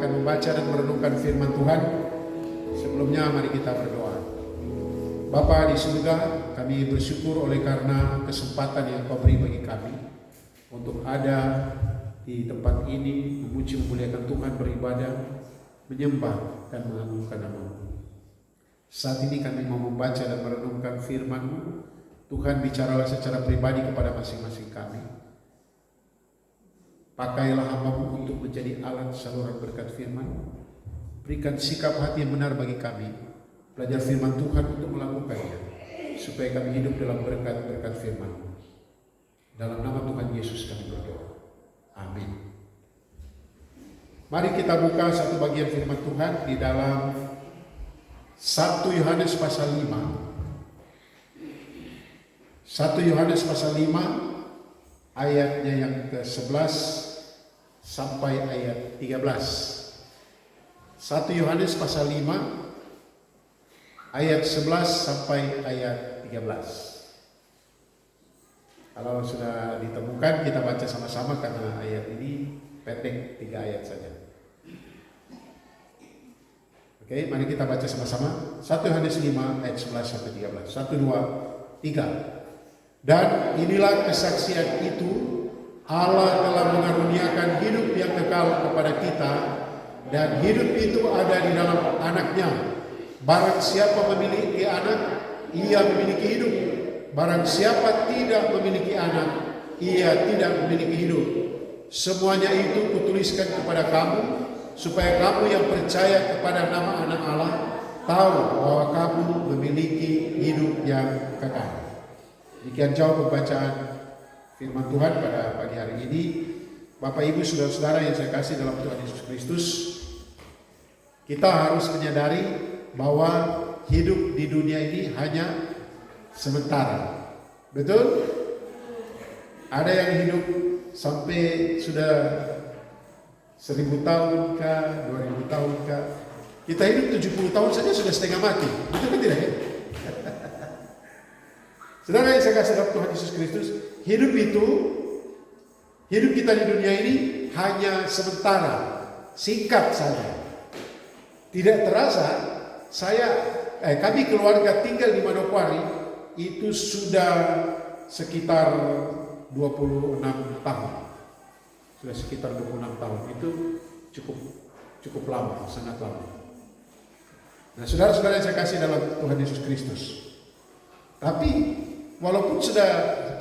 akan membaca dan merenungkan firman Tuhan. Sebelumnya mari kita berdoa. Bapa di surga, kami bersyukur oleh karena kesempatan yang Kau beri bagi kami untuk ada di tempat ini, memuji memuliakan Tuhan, beribadah, menyembah dan mengagungkan nama-Mu. Saat ini kami mau membaca dan merenungkan firman-Mu. Tuhan, bicaralah secara pribadi kepada masing-masing kami. Pakailah hamba-Mu untuk menjadi alat saluran berkat firman. Berikan sikap hati yang benar bagi kami. Belajar firman Tuhan untuk melakukannya, supaya kami hidup dalam berkat-berkat firman. Dalam nama Tuhan Yesus kami berdoa. Amin. Mari kita buka satu bagian firman Tuhan di dalam 1 Yohanes pasal 5. 1 Yohanes pasal 5 ayatnya yang ke-11 sampai ayat 13. 1 Yohanes pasal 5 ayat 11 sampai ayat 13. Kalau sudah ditemukan kita baca sama-sama karena ayat ini pendek, 3 ayat saja. Oke, mari kita baca sama-sama. 1 Yohanes 5 ayat 11 sampai 13. 1, 2, 3. Dan inilah kesaksian itu, Allah telah mengaruniakan hidup yang kekal kepada kita, dan hidup itu ada di dalam Anaknya. Barang siapa memiliki anak, ia memiliki hidup. Barang siapa tidak memiliki anak, ia tidak memiliki hidup. Semuanya itu kutuliskan kepada kamu, supaya kamu yang percaya kepada nama Anak Allah tahu bahwa kamu memiliki hidup yang kekal. Demikian jauh pembacaan firman Tuhan pada pagi hari ini. Bapak, Ibu, saudara-saudara yang saya kasih dalam Tuhan Yesus Kristus, kita harus menyadari bahwa hidup di dunia ini hanya sementara. Betul? Ada yang hidup sampai sudah 1000 tahun kah, 2000 tahun kah. Kita hidup 70 tahun saja sudah setengah mati. Betul kan tidak ya? Saudara yang saya kasih dalam Tuhan Yesus Kristus, hidup kita di dunia ini hanya sementara, singkat saja. Tidak terasa, kami keluarga tinggal di Manokwari itu sudah sekitar 26 tahun. Sudah sekitar 26 tahun, itu cukup lama, sangat lama. Nah, saudara-saudara yang saya kasih dalam Tuhan Yesus Kristus, tapi walaupun sudah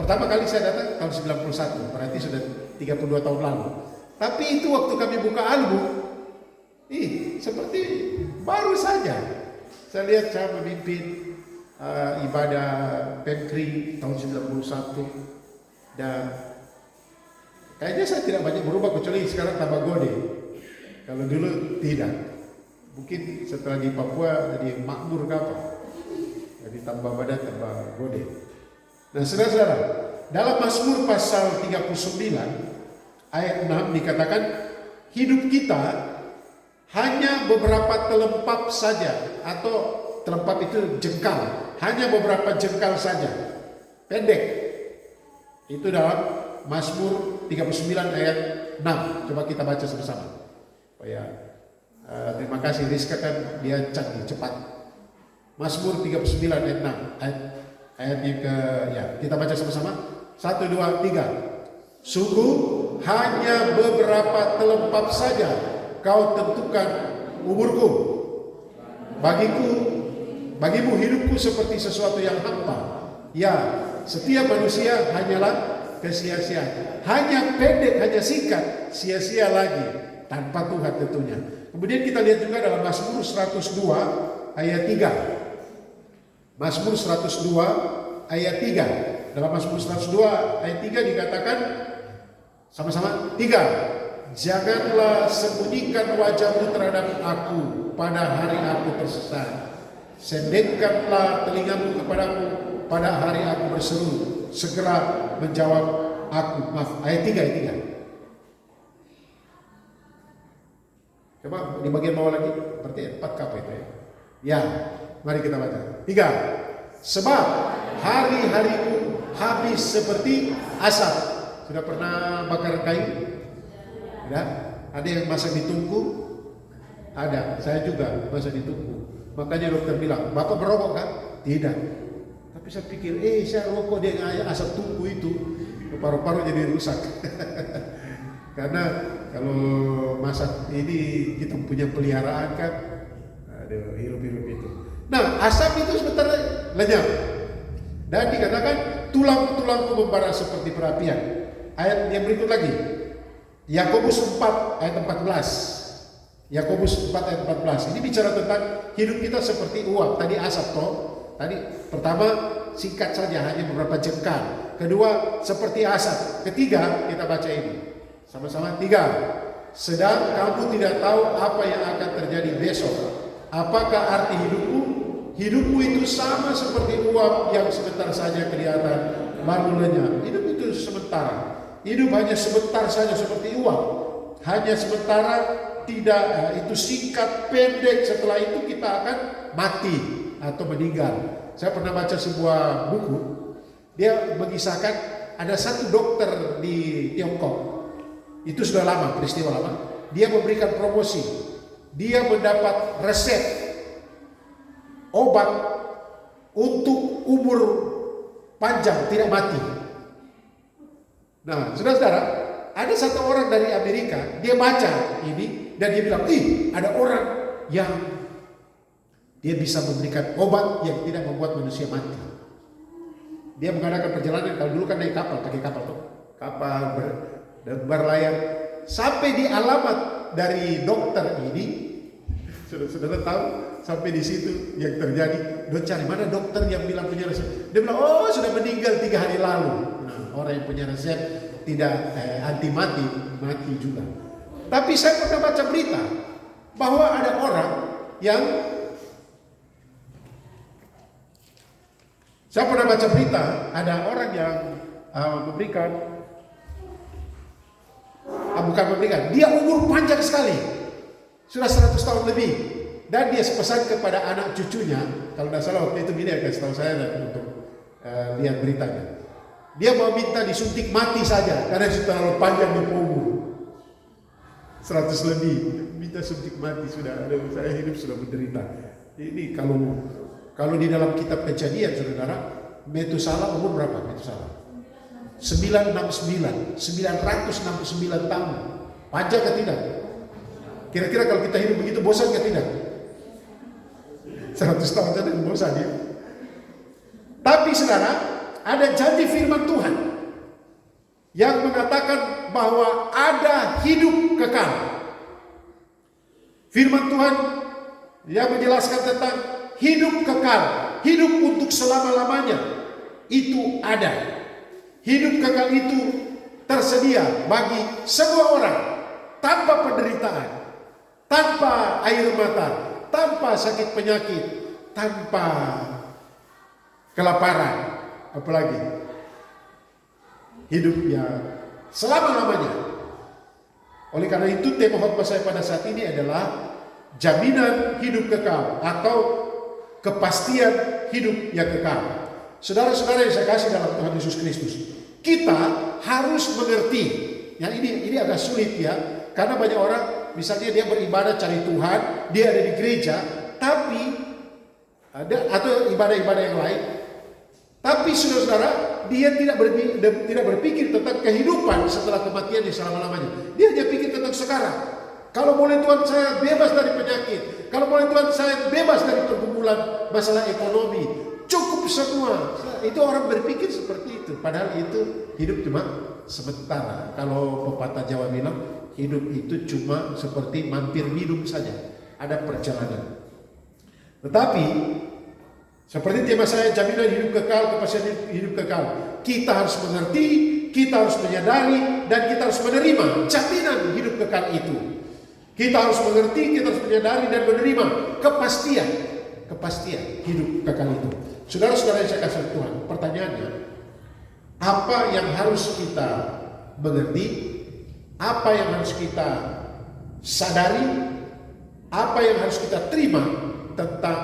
pertama kali saya datang tahun 91, berarti sudah 32 tahun lalu. Tapi itu waktu kami buka album, seperti baru saja. Saya lihat saya memimpin ibadah Penkri tahun 91 dan kayaknya saya tidak banyak berubah kecuali sekarang tambah gode. Kalau dulu tidak. Mungkin setelah di Papua jadi makmur ke apa? Jadi tambah badan tambah gode. Nah, saudara-saudara, dalam Mazmur pasal 39 ayat 6 dikatakan hidup kita hanya beberapa telempap saja, atau telempap itu jengkal, hanya beberapa jengkal saja, pendek. Itu dalam Mazmur 39 ayat 6. Coba kita baca sama-sama. Oh ya, terima kasih Rizka, kan dia canggih cepat. Mazmur 39 ayat 6. Ayat yang kita baca sama-sama. 1, 2, 3. Sungguh hanya beberapa telempap saja kau tentukan umurku. Bagimu hidupku seperti sesuatu yang hampa. Ya, setiap manusia hanyalah kesia-siaan. Hanya pendek, hanya singkat, sia-sia lagi tanpa Tuhan tentunya. Kemudian kita lihat juga dalam Mazmur 102 ayat 3. Mazmur 102 ayat 3. Dalam Mazmur 102 ayat 3 dikatakan sama-sama 3. Janganlah sembunyikan wajahmu terhadap aku pada hari aku tersesat. Sendengkanlah telingamu kepadaku pada hari aku berseru. Segera menjawab aku. Maaf, ayat 3. Coba di bagian bawah lagi. Berarti 4 kapa itu ya. Ya, mari kita baca. 3. Sebab hari-hariku habis seperti asap. Sudah pernah bakar kayu? Ya. Ada yang masak di tungku, Ada, saya juga masa ditunggu. Makanya dokter bilang, Bapak merokok kan? Tidak. Tapi saya pikir, saya rokok dia asap tunggu itu, paru-paru jadi rusak. Karena kalau masak ini kita punya peliharaan kan, aduh, hirup-hirup itu. Nah, asap itu sebentar lenyap. Dan dikatakan tulang-tulangku membara seperti perapian. Ayat yang berikut lagi, Yakobus 4 ayat 14. Yakobus 4 ayat 14. Ini bicara tentang hidup kita seperti uap. Tadi asap toh. Tadi pertama singkat saja, hanya beberapa jengkal. Kedua seperti asap. Ketiga kita baca ini. Sama-sama 3. Sedang kamu tidak tahu apa yang akan terjadi besok. Apakah arti hidupmu? Hidupmu itu sama seperti uap yang sebentar saja kelihatan lalu lenyap. Hidup itu sementara. Hidup hanya sebentar saja seperti uap. Hanya sementara, tidak, itu singkat, pendek. Setelah itu kita akan mati atau meninggal. Saya pernah baca sebuah buku. Dia mengisahkan ada satu dokter di Tiongkok. Itu sudah lama, peristiwa lama. Dia memberikan promosi. Dia mendapat resep obat untuk umur panjang, tidak mati. Nah, saudara-saudara, ada satu orang dari Amerika, dia baca ini dan dia bilang, ada orang yang dia bisa memberikan obat yang tidak membuat manusia mati. Dia mengadakan perjalanan, kalau dulu kan naik kapal, pakai kapal tuh, kapal berlayar sampai di alamat dari dokter ini. Saudara tahu sampai di situ yang terjadi. Dia cari mana dokter yang bilang punya resep. Dia bilang, sudah meninggal 3 hari lalu. Nah, orang yang punya resep tidak anti mati juga. Tapi saya pernah baca berita bahwa ada orang yang memberikan dia umur panjang sekali, sudah 100 tahun lebih, dan dia pesan kepada anak cucunya, kalau tidak salah waktu itu dia kasih tahu saya untuk lihat beritanya. Dia mau minta disuntik mati saja karena sudah terlalu panjang di umur 100 lebih, minta suntik mati sudah. Saya hidup sudah menderita. Ini kalau di dalam kitab Kejadian, saudara, Metusala umur berapa? Metusala 969 tahun. Panjang ke tidak? Kira-kira kalau kita hidup begitu bosan ke tidak? 100 tahun saja bosan ya. Tapi saudara, ada janji firman Tuhan yang mengatakan bahwa ada hidup kekal. Firman Tuhan yang menjelaskan tentang hidup kekal, hidup untuk selama-lamanya itu ada. Hidup kekal itu tersedia bagi semua orang tanpa penderitaan, tanpa air mata, tanpa sakit penyakit, tanpa kelaparan, apalagi hidup yang selama-lamanya. Oleh karena itu tema khotbah saya pada saat ini adalah jaminan hidup kekal atau kepastian hidup yang kekal. Saudara-saudara yang saya kasih dalam Tuhan Yesus Kristus, kita harus mengerti. Yang ini agak sulit ya, karena banyak orang misalnya dia beribadah cari Tuhan, dia ada di gereja, tapi ada atau ibadah-ibadah yang lain, tapi saudara-saudara dia tidak berpikir tentang kehidupan setelah kematian di selama-lamanya. Dia hanya pikir tentang sekarang. Kalau boleh Tuhan saya bebas dari penyakit, kalau boleh Tuhan saya bebas dari pergumulan masalah ekonomi. Cukup semua. Itu orang berpikir seperti itu. Padahal itu hidup cuma sementara. Kalau pepatah Jawa bilang, hidup itu cuma seperti mampir minum saja. Ada perjalanan. Tetapi seperti tema saya, jaminan hidup kekal, kepastian hidup kekal. Kita harus mengerti, kita harus menyadari, dan kita harus menerima jaminan hidup kekal itu. Kita harus mengerti, kita harus menyadari dan menerima kepastian hidup kekal itu. Saudara-saudara yang saya kasih Tuhan, pertanyaannya, apa yang harus kita mengerti, apa yang harus kita sadari, apa yang harus kita terima tentang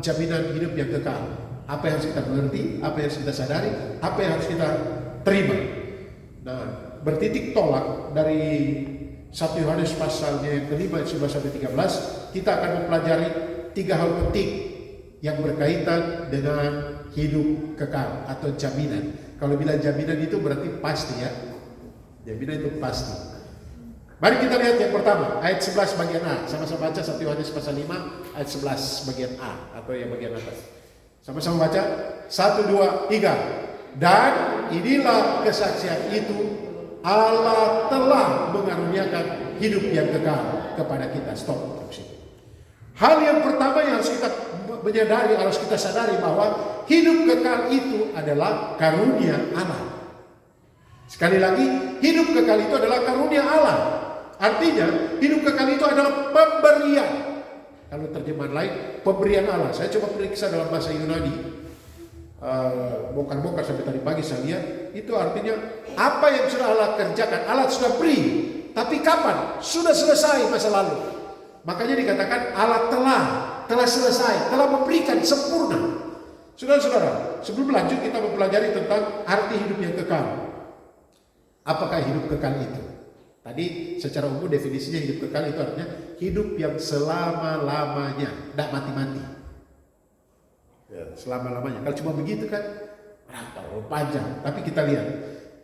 jaminan hidup yang kekal? Apa yang harus kita mengerti, apa yang harus kita sadari, apa yang harus kita terima? Nah, bertitik tolak dari 1 Yohanes pasalnya yang kelima 11-13, kita akan mempelajari 3 hal penting yang berkaitan dengan hidup kekal atau jaminan. Kalau bilang jaminan itu berarti pasti ya. Jaminan itu pasti. Mari kita lihat yang pertama, ayat 11 bagian A. Sama-sama baca 1 Yohanes pasal 5 ayat 11 bagian A atau yang bagian atas. Sama-sama baca. 1, 2, 3. Dan inilah kesaksian itu, Allah telah mengaruniakan hidup yang kekal kepada kita. Stop. Hal yang pertama yang harus kita menyadari, harus kita sadari bahwa hidup kekal itu adalah karunia Allah. Sekali lagi, hidup kekal itu adalah karunia Allah. Artinya, hidup kekal itu adalah pemberian. Kalau terjemahan lain, pemberian Allah. Saya coba periksa dalam bahasa Yunani. Bongkar-bongkar sampai tadi pagi saya lihat. Itu artinya, apa yang sudah Allah kerjakan, Allah sudah beri. Tapi kapan? Sudah selesai masa lalu. Makanya dikatakan Allah telah selesai, telah memberikan sempurna. Saudara-saudara, sebelum lanjut kita mempelajari tentang arti hidup yang kekal. Apakah hidup kekal itu? Tadi secara umum definisinya hidup kekal itu artinya hidup yang selama-lamanya, tidak mati-mati. Ya, selama-lamanya. Kalau cuma begitu kan, terlalu panjang. Tapi kita lihat,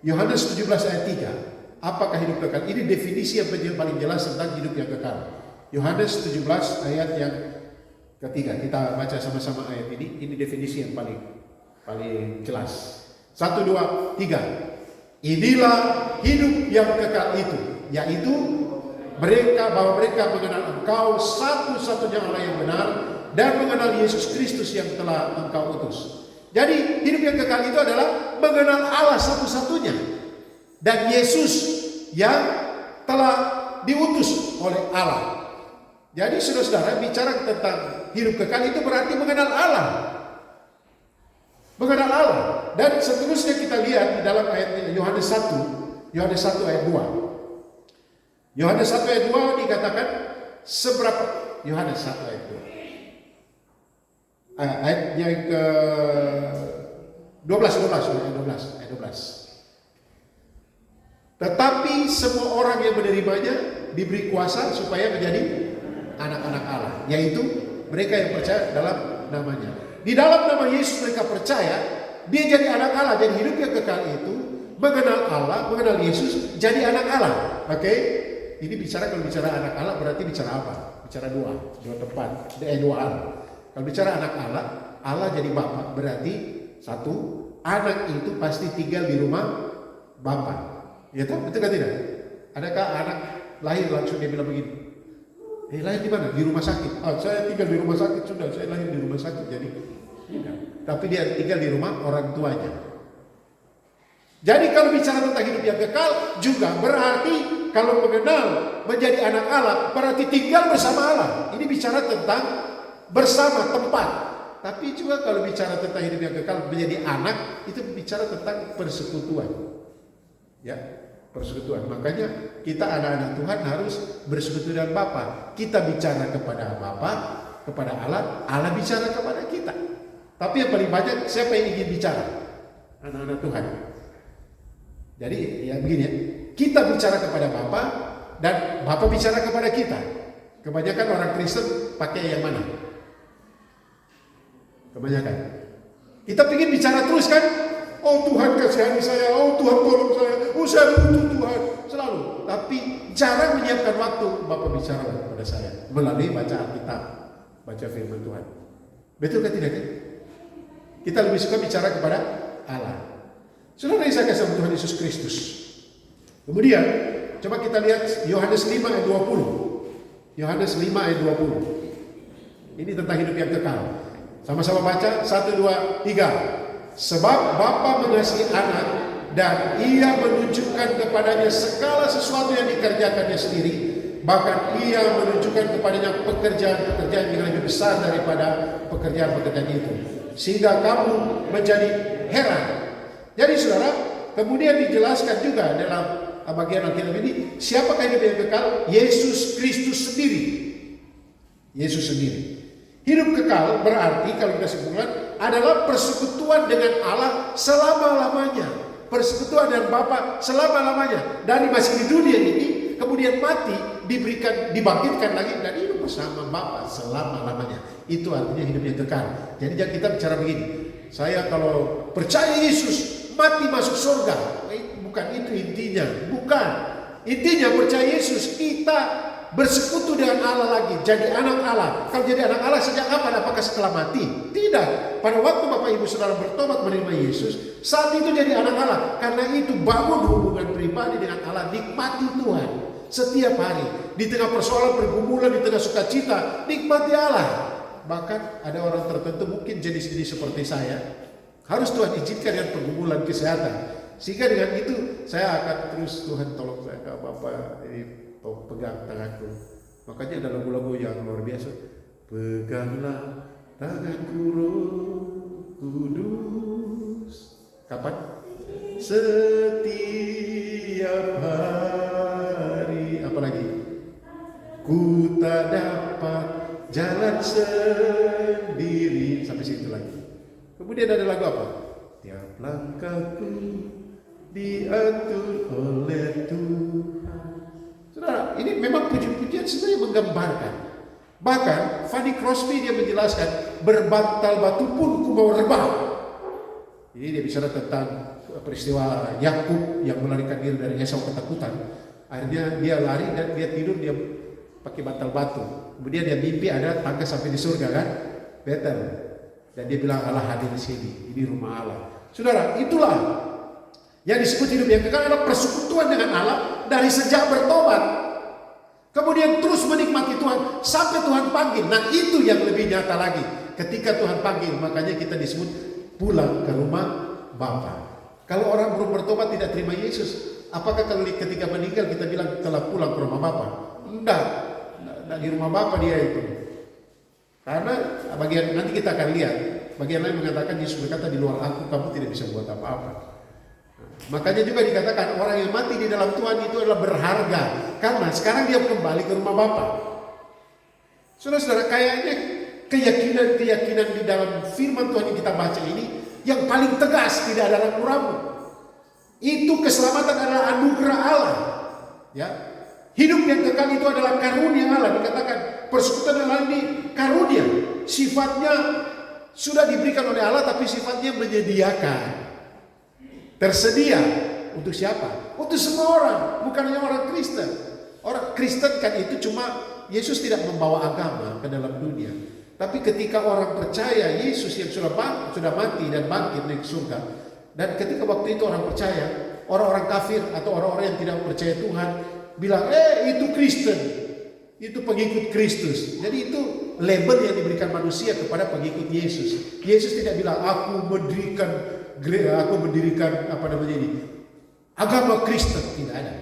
Yohanes 17 ayat 3. Apakah hidup kekal? Ini definisi yang paling jelas tentang hidup yang kekal. Yohanes 17 ayat yang ketiga. Kita baca sama-sama ayat ini. Ini definisi yang paling jelas. 1, 2, 3. Inilah hidup yang kekal itu, yaitu bahwa mereka mengenal Engkau satu-satunya Allah yang benar dan mengenal Yesus Kristus yang telah Engkau utus. Jadi hidup yang kekal itu adalah mengenal Allah satu-satunya dan Yesus yang telah diutus oleh Allah. Jadi saudara-saudara, bicara tentang hidup kekal itu berarti mengenal Allah. Mengenal Allah. Dan seterusnya kita lihat di dalam ayat Yohanes 1 ayat 2. Yohanes 1 ayat 2 dikatakan seberapa Yohanes 1 ayat 2. Ayat yang ke 12. Tetapi semua orang yang menerimanya diberi kuasa supaya menjadi anak-anak Allah, yaitu mereka yang percaya dalam namanya. Di dalam nama Yesus mereka percaya, dia jadi anak Allah. Jadi hidup yang kekal itu mengenal Allah, mengenal Yesus, jadi anak Allah. Oke? Ini kalau bicara anak Allah berarti bicara apa? Bicara dua tempat, dua hal. Kalau bicara anak Allah, Allah jadi Bapa, berarti satu, anak itu pasti tinggal di rumah Bapa. Ya tahu, betul kan tidak? Adakah anak lahir langsung dia bilang begini? Lahir di mana? Di rumah sakit. Saya tinggal di rumah sakit, sudah saya lahir di rumah sakit. Jadi tidak. Tapi dia tinggal di rumah orang tuanya. Jadi kalau bicara tentang hidup yang kekal juga berarti kalau mengenal menjadi anak Allah berarti tinggal bersama Allah. Ini bicara tentang bersama tempat. Tapi juga kalau bicara tentang hidup yang kekal menjadi anak itu bicara tentang persekutuan. Ya. Persekutuan. Makanya kita anak-anak Tuhan harus bersekutu dengan Bapa. Kita bicara kepada Bapa, kepada Allah, Allah bicara kepada kita. Tapi yang paling banyak siapa yang ingin bicara? Anak-anak Tuhan. Jadi ya begini ya, kita bicara kepada Bapa dan Bapa bicara kepada kita. Kebanyakan orang Kristen pakai yang mana? Kebanyakan. Kita ingin bicara terus kan? Oh Tuhan kasihani saya, oh Tuhan tolong saya, oh saya butuh Tuhan selalu. Tapi jarang menyiapkan waktu Bapak bicara kepada saya melalui baca Alkitab, baca firman Tuhan. Betul kan tidak? Kita lebih suka bicara kepada Allah. Saudara yang saya kasih Tuhan Yesus Kristus. Kemudian coba kita lihat Yohanes 5 ayat 20. Yohanes 5 ayat 20. Ini tentang hidup yang kekal. Sama-sama baca 1, 2, 3. Sebab Bapa mengasihi anak dan ia menunjukkan kepadanya segala sesuatu yang dikerjakannya sendiri. Bahkan ia menunjukkan kepadanya pekerjaan-pekerjaan yang lebih besar daripada pekerjaan-pekerjaan itu. Sehingga kamu menjadi heran. Jadi saudara, kemudian dijelaskan juga dalam bagian Alkitab ini, siapakah hidup yang kekal? Yesus Kristus sendiri. Yesus sendiri. Hidup kekal berarti kalau kita simpulkan adalah persekutuan dengan Allah selama-lamanya. Persekutuan dengan Bapa selama-lamanya. Dari masih di dunia ini, kemudian mati, dibangkitkan lagi dan hidup bersama Bapa selama-lamanya. Itu artinya hidup yang kekal. Jadi jangan kita bicara begini, saya kalau percaya Yesus mati masuk surga. Bukan itu intinya, bukan. Intinya percaya Yesus, kita bersekutu dengan Allah lagi, jadi anak Allah. Kalau jadi anak Allah sejak kapan? Apakah setelah mati? Tidak. Pada waktu Bapak Ibu Saudara bertobat menerima Yesus, saat itu jadi anak Allah. Karena itu bangun hubungan pribadi dengan Allah, nikmati Tuhan setiap hari. Di tengah persoalan, pergumulan, di tengah sukacita, nikmati Allah. Bahkan ada orang tertentu mungkin jenis-jenis seperti saya, harus Tuhan izinkan dengan pergumulan kesehatan. Sehingga dengan itu saya akan terus, Tuhan tolong saya, Bapak ini pegang tanganku. Makanya ada lagu-lagu yang luar biasa. Peganglah tanganku Roh Kudus. Kapan? Setiap hari. Apalagi? Ku tak dapat jalan sendiri. Sampai situ lagi. Kemudian ada lagu apa? Tiap langkahku diatur oleh Tuhan. Saudara, ini memang puji-pujian sebenarnya menggambarkan. Bahkan Fanny Crosby dia menjelaskan, berbantal batu pun ku mau rebah. Ini dia bicara tentang peristiwa Yakub yang melarikan diri dari Esau ketakutan. Akhirnya dia lari dan dia tidur, dia pakai bantal batu. Kemudian dia mimpi ada tangga sampai di surga kan, Betel. Dan dia bilang Allah hadir di sini, ini rumah Allah. Saudara, itulah yang disebut hidup yang kekal, adalah persekutuan dengan Allah dari sejak bertobat. Kemudian terus menikmati Tuhan sampai Tuhan panggil. Nah itu yang lebih nyata lagi. Ketika Tuhan panggil, makanya kita disebut pulang ke rumah Bapa. Kalau orang belum bertobat tidak terima Yesus, apakah ketika meninggal kita bilang telah pulang ke rumah Bapa? Enggak, di rumah Bapa dia itu. Karena bagian nanti kita akan lihat, bagian lain mengatakan Yesus berkata, di luar aku kamu tidak bisa buat apa-apa. Makanya juga dikatakan orang yang mati di dalam Tuhan itu adalah berharga, karena sekarang dia kembali ke rumah Bapa. Saudara-saudara, kayaknya keyakinan di dalam firman Tuhan yang kita baca ini yang paling tegas, tidak ada ragu-ragu. Itu keselamatan adalah anugerah Allah. Ya, hidup yang kekal itu adalah karunia Allah. Dikatakan persekutuan Allah ini karunia, sifatnya sudah diberikan oleh Allah, tapi sifatnya menyediakan. Tersedia untuk siapa? Untuk semua orang, bukan hanya orang Kristen. Orang Kristen kan itu cuma Yesus tidak membawa agama ke dalam dunia. Tapi ketika orang percaya Yesus yang sudah mati dan bangkit naik surga, dan ketika waktu itu orang percaya, orang-orang kafir atau orang-orang yang tidak percaya Tuhan bilang, itu Kristen, itu pengikut Kristus. Jadi itu label yang diberikan manusia kepada pengikut Yesus. Yesus tidak bilang aku mendirikan agama Kristen, tidak ada.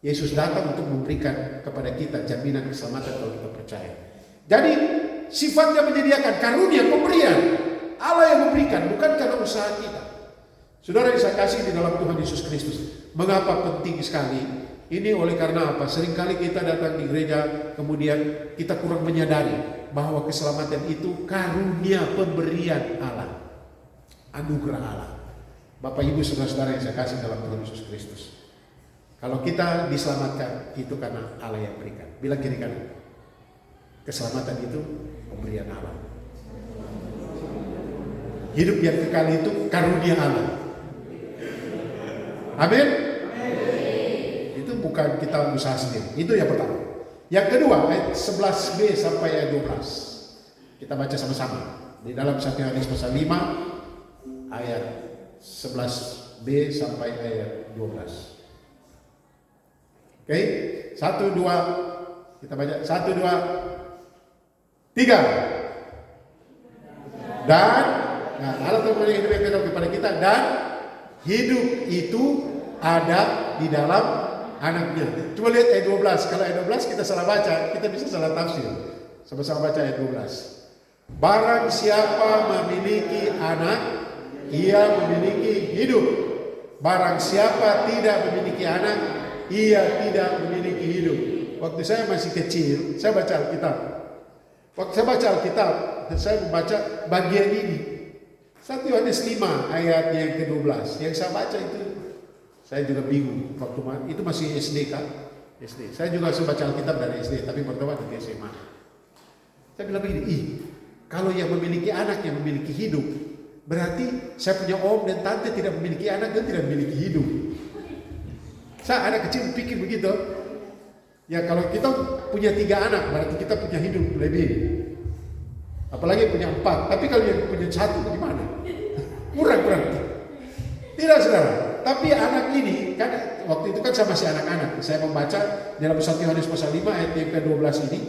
Yesus datang untuk memberikan kepada kita jaminan keselamatan kalau kita percaya. Jadi sifatnya menyediakan, karunia, pemberian. Allah yang memberikan, bukan karena usaha kita. Saudara yang saya kasih di dalam Tuhan Yesus Kristus, mengapa penting sekali? Ini oleh karena apa? Seringkali kita datang di gereja, kemudian kita kurang menyadari bahwa keselamatan itu karunia pemberian Allah, anugerah Allah. Bapak Ibu saudara-saudara yang saya kasih dalam Tuhan Yesus Kristus, kalau kita diselamatkan itu karena Allah yang berikan. Bilang kiri kanan, keselamatan itu pemberian Allah. Hidup yang kekal itu karunia Allah. Amin. Itu bukan kita usaha sendiri. Itu yang pertama. Yang kedua, ayat 11b sampai ayat 12. Kita baca sama-sama. Di dalam 1 Yohanes pasal 5 ayat 11b sampai ayat 12. Oke, 1, 2, kita baca 1, 2, 3. Dan Allah telah memberikan hidup yang kekal kepada kita, dan hidup itu ada di dalam anaknya. Coba lihat ayat 12. Kalau ayat 12 kita salah baca, kita bisa salah tafsir. Sama-sama baca ayat 12. Barang siapa memiliki anak, ia memiliki hidup. Barang siapa tidak memiliki anak, ia tidak memiliki hidup. Waktu saya masih kecil, saya baca Alkitab. Waktu saya baca Alkitab, saya membaca bagian ini. 1 Yohanes 5 ayat yang ke-12. Yang saya baca itu, saya juga bingung. Waktu itu masih SD kan. SD. Saya juga suka baca Alkitab dari SD, tapi bertobat dari SMA. Saya bilang begini, kalau yang memiliki anak yang memiliki hidup, berarti saya punya om dan tante tidak memiliki anak dan tidak memiliki hidup. Saya anak kecil pikir begitu. Ya kalau kita punya 3 anak, berarti kita punya hidup lebih. Apalagi punya 4. Tapi kalau yang punya 1 gimana? Kurang berarti. Tidak saudara. Tapi anak ini, kan waktu itu kan saya masih anak-anak. Saya membaca dalam 1 Yohanes pasal 5 ayat yang ke-12 ini.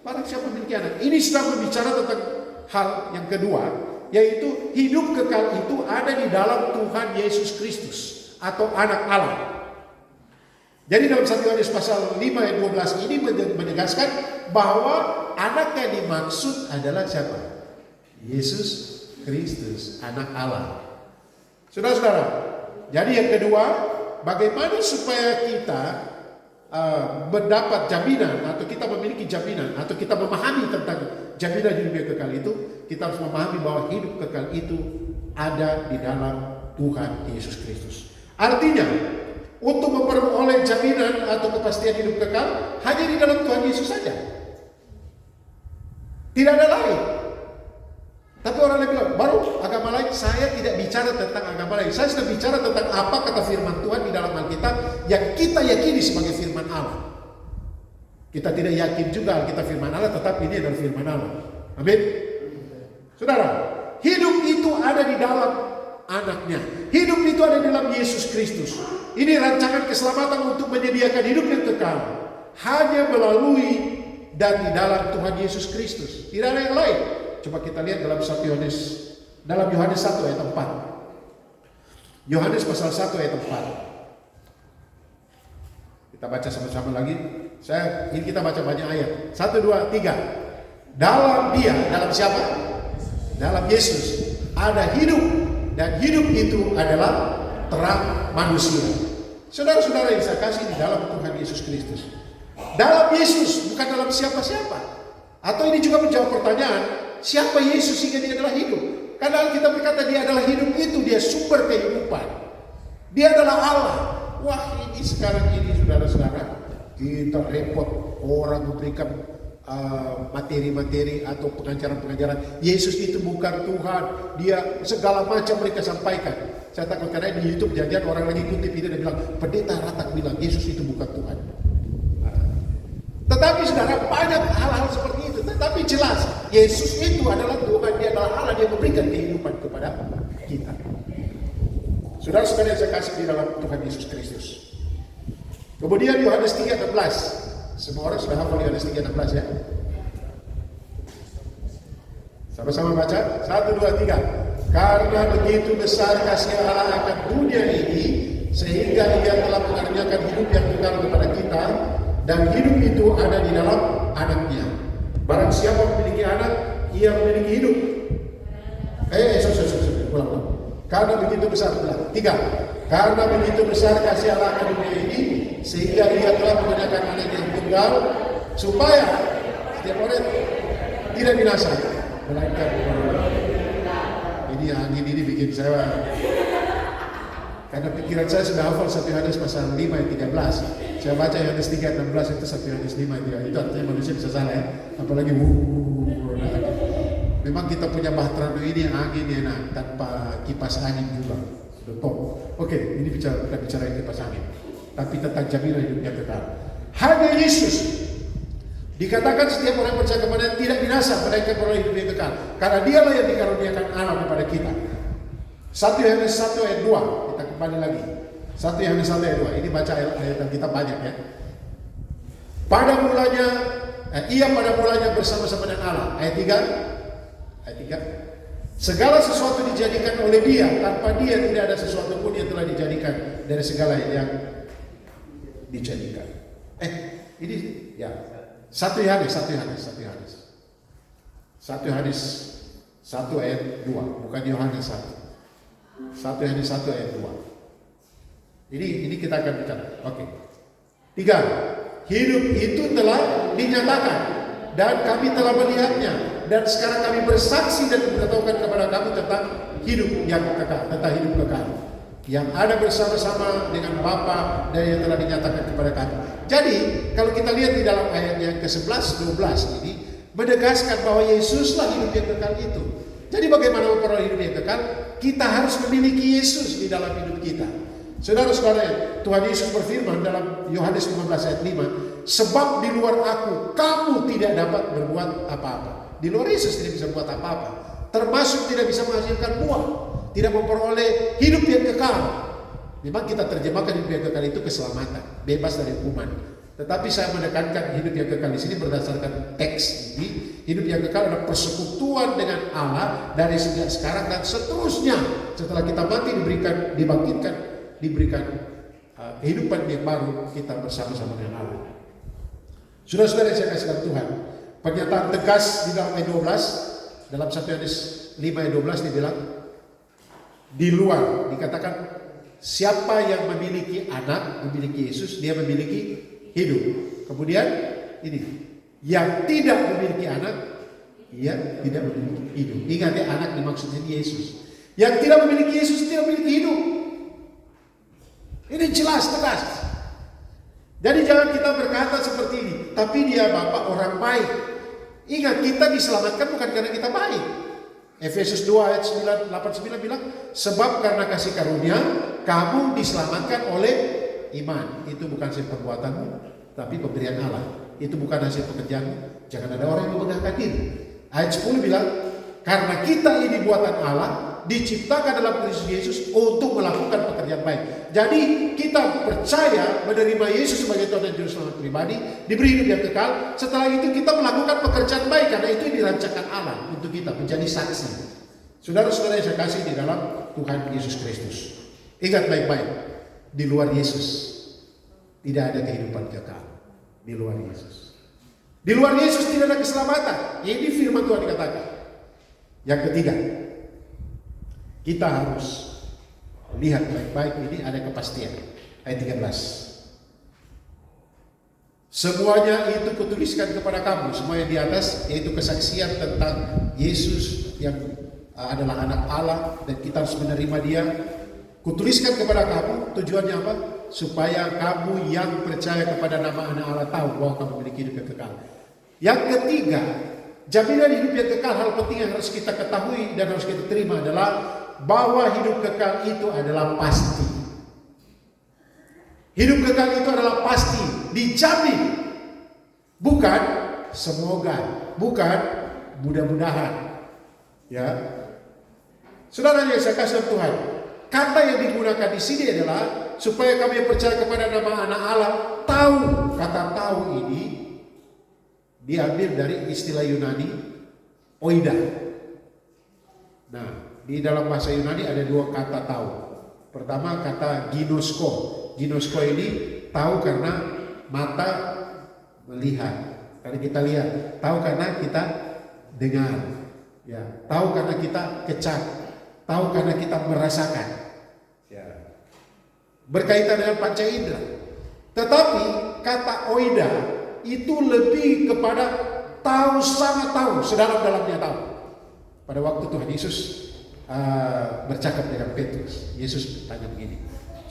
Barang siapa memiliki anak. Ini sedang berbicara tentang hal yang kedua. Yaitu hidup kekal itu ada di dalam Tuhan Yesus Kristus. Atau anak Allah. Jadi dalam 1 Yohanes pasal 5 ayat 12 ini menegaskan bahwa anak yang dimaksud adalah siapa? Yesus Kristus, anak Allah. Saudara-saudara, jadi yang kedua, bagaimana supaya kita mendapat jaminan atau kita memiliki jaminan atau kita memahami tentang jaminan hidup yang kekal itu, kita harus memahami bahwa hidup kekal itu ada di dalam Tuhan Yesus Kristus. Artinya, untuk memperoleh jaminan atau kepastian hidup kekal hanya di dalam Tuhan Yesus saja. Tidak ada lain. Tapi orang lain bilang, baru agama lain. Saya tidak bicara tentang agama lain. Saya sedang bicara tentang apa kata firman Tuhan di dalam Alkitab yang kita yakini sebagai firman Allah. Kita tidak yakin juga Alkitab firman Allah, tetapi ini adalah firman Allah. Amin. Saudara, hidup itu ada di dalam anaknya. Hidup itu ada di dalam Yesus Kristus. Ini rancangan keselamatan untuk menyediakan hidup yang kekal. Hanya melalui dan di dalam Tuhan Yesus Kristus. Tidak ada yang lain. Coba kita lihat dalam 1 Yohanes, dalam Yohanes 1 ayat 4. Yohanes pasal 1 ayat 4. Kita baca sama-sama lagi. Ini kita baca banyak ayat. 1, 2, 3. Dalam dia, dalam siapa? Dalam Yesus ada hidup, dan hidup itu adalah terang manusia. Saudara-saudara yang saya kasih, di dalam Tuhan Yesus Kristus. Dalam Yesus, bukan dalam siapa-siapa. Atau ini juga menjawab pertanyaan, siapa Yesus sehingga dia adalah hidup? Karena kita berkata dia adalah hidup itu, dia sumber kehidupan. Dia adalah Allah. Wah, ini sekarang ini saudara-saudara, kita repot orang memberikan materi-materi atau pengajaran-pengajaran. Yesus itu bukan Tuhan. Dia segala macam mereka sampaikan. Saya takut karena di YouTube jangan orang lagi kutip ini dan bilang, pendeta Ratak bilang Yesus itu bukan Tuhan. Tetapi saudara, banyak hal-hal seperti itu. Tetapi jelas, Yesus itu adalah Tuhan. Dia adalah Allah, dia memberikan kehidupan kepada kita. Saudara-saudara yang saya kasih di dalam Tuhan Yesus Kristus. Kemudian Yohanes 3:16. Semua orang sudah hafal Yohanes 3:16 ya? Sama-sama baca. 1, 2, 3. Karena begitu besar kasih Allah akan dunia ini, sehingga Ia telah mengaruniakan hidup yang kekal kepada kita, dan hidup itu ada di dalam anaknya. Barang siapa memiliki anak, ia memiliki hidup. Ulang. Karena begitu besar, 3. Karena begitu besar kasih Allah akan dunia ini, sehingga Ia telah mengaruniakan anak yang tunggal, supaya setiap orang tidak binasa, melainkan ini angin ini bikin saya, karena pikiran saya sudah hafal 1 Yohanes pasal 5 ayat 13. Saya baca Yohanes 3:16 itu 1 Yohanes 5 ayat 3. Itu artinya manusia bisa salah ya. Apalagi memang kita punya bahtera ini yang angin enak tanpa kipas angin juga. Top. Oke, ini bukan bicara kipas angin, tapi tentang jaminan hidupnya kekal. Hanya Yesus dikatakan setiap orang percaya kepada tidak binasa, melainkan beroleh hidup yang kekal. Karena Dialah yang dikaruniakan Allah kepada kita. 1 Yohanes 1 ayat 2. Kita kembali lagi. 1 Yohanes 1 ayat 2. Ini baca ayat kita banyak ya. Pada mulanya, Ia pada mulanya bersama-sama dengan Allah. Ayat 3. Segala sesuatu dijadikan oleh Dia. Tanpa Dia tidak ada sesuatu pun yang telah dijadikan dari segala yang dijadikan. Ini ya. 1 Yohanes 1 ayat 2, bukan Yohanes 1. 1 Yohanes 1 ayat 2. Ini kita akan bicara. Oke. 3. Hidup itu telah dinyatakan dan kami telah melihatnya, dan sekarang kami bersaksi dan memberitahukan kepada kamu tentang hidup yang kekal, tentang hidup kekal. yang ada bersama-sama dengan Bapa dan yang telah dinyatakan kepada kami. Jadi kalau kita lihat di dalam ayat yang ke-11, 12 ini menegaskan bahwa Yesuslah hidup yang kekal itu. Jadi bagaimana memperoleh hidup yang kekal? Kita harus memiliki Yesus di dalam hidup kita. Saudara-saudara, Tuhan Yesus berfirman dalam Yohanes 15 ayat 5, sebab di luar aku kamu tidak dapat berbuat apa-apa. Di luar Yesus tidak bisa buat apa-apa, termasuk tidak bisa menghasilkan buah, tidak memperoleh hidup yang kekal. Memang kita terjemahkan hidup yang kekal itu keselamatan, bebas dari hukuman. Tetapi saya menekankan hidup yang kekal di sini berdasarkan teks ini. Hidup yang kekal adalah persekutuan dengan Allah dari sejak sekarang dan seterusnya. Setelah kita mati diberikan kehidupan yang baru, kita bersama-sama dengan Allah. Saudara-saudara yang saya kasihkan Tuhan, pernyataan tegas di dalam ayat 12, dalam 1 Yohanes 5 ayat 12 dibilang, di luar dikatakan siapa yang memiliki anak, memiliki Yesus, dia memiliki hidup. Kemudian ini, yang tidak memiliki anak, ia tidak memiliki hidup. Ingat ya, anak dimaksudnya Yesus. Yang tidak memiliki Yesus tidak memiliki hidup. Ini jelas, tegas. Jadi jangan kita berkata seperti ini, tapi dia Bapak orang baik. Ingat, kita diselamatkan bukan karena kita baik. Efesus 2 ayat 8-9 bilang, sebab karena kasih karunia kamu diselamatkan oleh iman. Itu bukan hasil perbuatanmu, tapi pemberian Allah. Itu bukan hasil pekerjaanmu. Jangan ada orang yang membanggakan diri. Ayat 10 bilang, karena kita ini buatan Allah, diciptakan dalam Kristus Yesus untuk melakukan pekerjaan baik. Jadi kita percaya menerima Yesus sebagai Tuhan dan Juru Selamat pribadi, diberi hidup yang kekal. Setelah itu kita melakukan pekerjaan baik, karena itu dirancangkan Allah untuk kita menjadi saksi. Saudara-saudara yang saya kasih di dalam Tuhan Yesus Kristus, ingat baik-baik, di luar Yesus tidak ada kehidupan kekal. Di luar Yesus, di luar Yesus tidak ada keselamatan. Ini firman Tuhan dikatakan. Yang ketiga, kita harus lihat baik-baik, ini ada kepastian. Ayat 13. Semuanya itu kutuliskan kepada kamu, semua yang di atas, yaitu kesaksian tentang Yesus yang adalah anak Allah dan kita harus menerima dia. Kutuliskan kepada kamu, tujuannya apa? Supaya kamu yang percaya kepada nama anak Allah tahu bahwa kamu memiliki hidup yang kekal. Yang ketiga, jaminan hidup yang kekal, hal penting yang harus kita ketahui dan harus kita terima adalah bahwa hidup kekal itu adalah pasti. Hidup kekal itu adalah pasti, dijamin. Bukan semoga, bukan mudah-mudahan. Ya. Saudara yang saya kasih Tuhan, kata yang digunakan di sini adalah supaya kami yang percaya kepada nama anak Allah tahu. Kata tahu ini diambil dari istilah Yunani oida. Nah, di dalam bahasa Yunani ada dua kata tahu. Pertama kata ginosko. Ginosko ini tahu karena mata melihat. Karena kita lihat. Tahu karena kita dengar. Ya, tahu karena kita kecap. Tahu karena kita merasakan. Ya. Berkaitan dengan panca indera. Tetapi kata oida itu lebih kepada tahu, sangat tahu, sedalam-dalamnya tahu. Pada waktu Tuhan Yesus bercakap dengan Petrus, Yesus bertanya begini,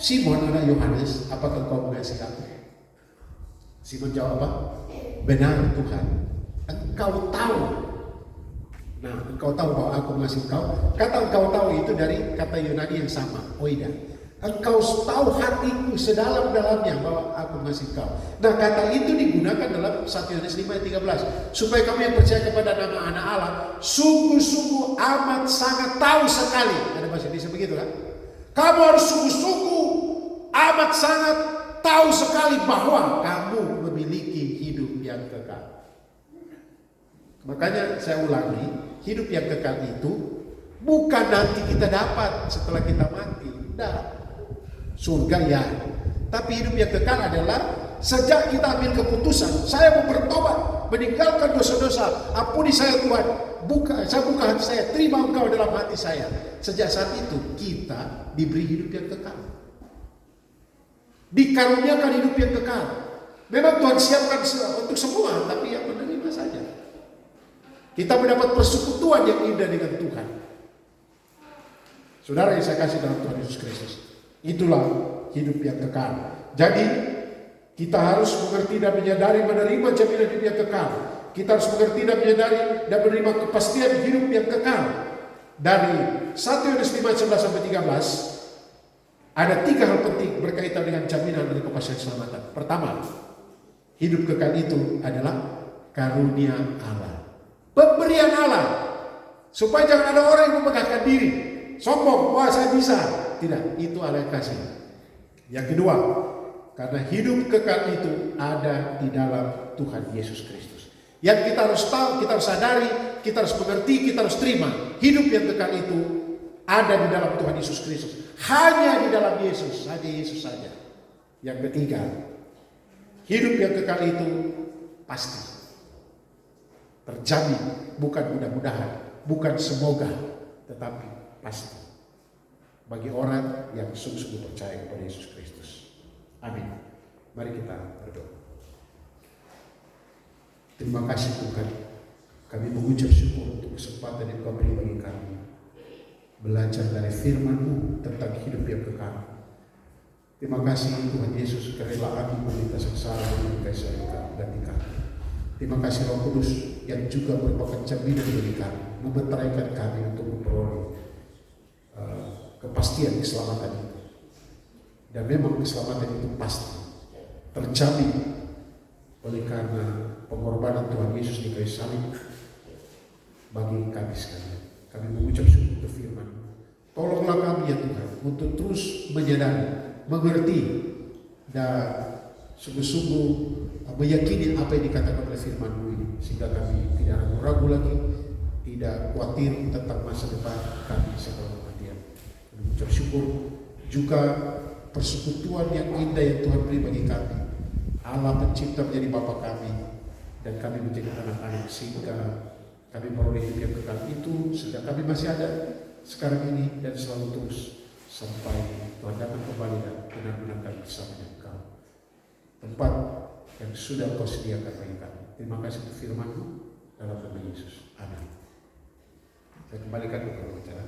Simon anak Yohanes, apakah kau mengasihi aku? Simon jawab apa? Benar Tuhan, engkau tahu. Nah, engkau tahu bahwa aku mengasihi engkau. Kata engkau tahu itu dari kata Yunani yang sama, oida. Engkau tahu hatiku sedalam-dalamnya bahwa aku mengasihi engkau. Nah, kata itu digunakan dalam 1 Yohanes 5 ayat 13. Supaya kami yang percaya kepada nama anak Allah sungguh-sungguh amat sangat tahu sekali. Ada bahasa Indonesia begitu kan? Kamu harus sungguh-sungguh amat sangat tahu sekali bahwa kamu memiliki hidup yang kekal. Makanya saya ulangi, hidup yang kekal itu bukan nanti kita dapat setelah kita mati. Tidak. Surga ya. Tapi hidup yang kekal adalah sejak kita ambil keputusan, saya mau bertobat, meninggalkan dosa-dosa, ampuni saya Tuhan, saya buka hati saya, terima engkau dalam hati saya. Sejak saat itu kita diberi hidup yang kekal, dikaruniakan hidup yang kekal. Memang Tuhan siapkan untuk semua, tapi yang menerima saja. Kita mendapat persekutuan yang indah dengan Tuhan. Saudara yang saya kasih dalam Tuhan Yesus Kristus, Itulah hidup yang kekal. Jadi kita harus mengerti dan menyadari menerima jaminan hidup yang kekal. Kita harus mengerti dan menyadari dan menerima kepastian hidup yang kekal. Dari 1 Yohanes 5:11-13 ada 3 hal penting berkaitan dengan jaminan dan kepastian keselamatan. Pertama, hidup kekal itu adalah karunia Allah, pemberian Allah, supaya jangan ada orang yang memegahkan diri, sombong, wah saya bisa. Tidak, itu Allah yang kasih. Yang kedua, karena hidup kekal itu ada di dalam Tuhan Yesus Kristus. Yang kita harus tahu, kita harus sadari, kita harus mengerti, kita harus terima. Hidup yang kekal itu ada di dalam Tuhan Yesus Kristus. Hanya di dalam Yesus, hanya Yesus saja. Yang ketiga, hidup yang kekal itu pasti. Terjamin, bukan mudah-mudahan, bukan semoga, tetapi pasti. Bagi orang yang sungguh-sungguh percaya kepada Yesus Kristus. Amin. Mari kita berdoa. Terima kasih Tuhan. Kami mengucap syukur untuk kesempatan yang Kau beri bagi kami. Belajar dari firman-Mu tentang hidup yang kekal. Terima kasih Tuhan Yesus, kerelaan menderita sengsara dan kasih ganti kami. Terima kasih Roh Kudus yang juga merupakan jaminan bagi kami, memeteraikan kami untuk memperoleh kepastian keselamatan itu. Dan memang keselamatan itu pasti terjamin oleh karena pengorbanan Tuhan Yesus di kayu salib bagi kami sekalian. Kami mengucap syukur untuk firman. Tolonglah kami ya Tuhan untuk terus menyadari, mengerti dan sungguh-sungguh meyakini apa yang dikatakan oleh firman-Mu ini, sehingga kami tidak ragu-ragu lagi, tidak khawatir tentang masa depan kami setelah kematian. Mengucap syukur juga persekutuan yang indah yang Tuhan beri bagi kami. Allah pencipta menjadi Bapa kami dan kami menjadi anak-anak, sehingga kami peroleh hidup yang kekal itu sejak kami masih ada sekarang ini dan selalu terus sampai Tuhan datang kembali dan benar-benar kami bersama dengan Engkau. Tempat yang sudah Kau sediakan bagi kami. Terima kasih untuk firman-Mu dalam nama Yesus. Amin. Saya kembalikan kepada pembicara.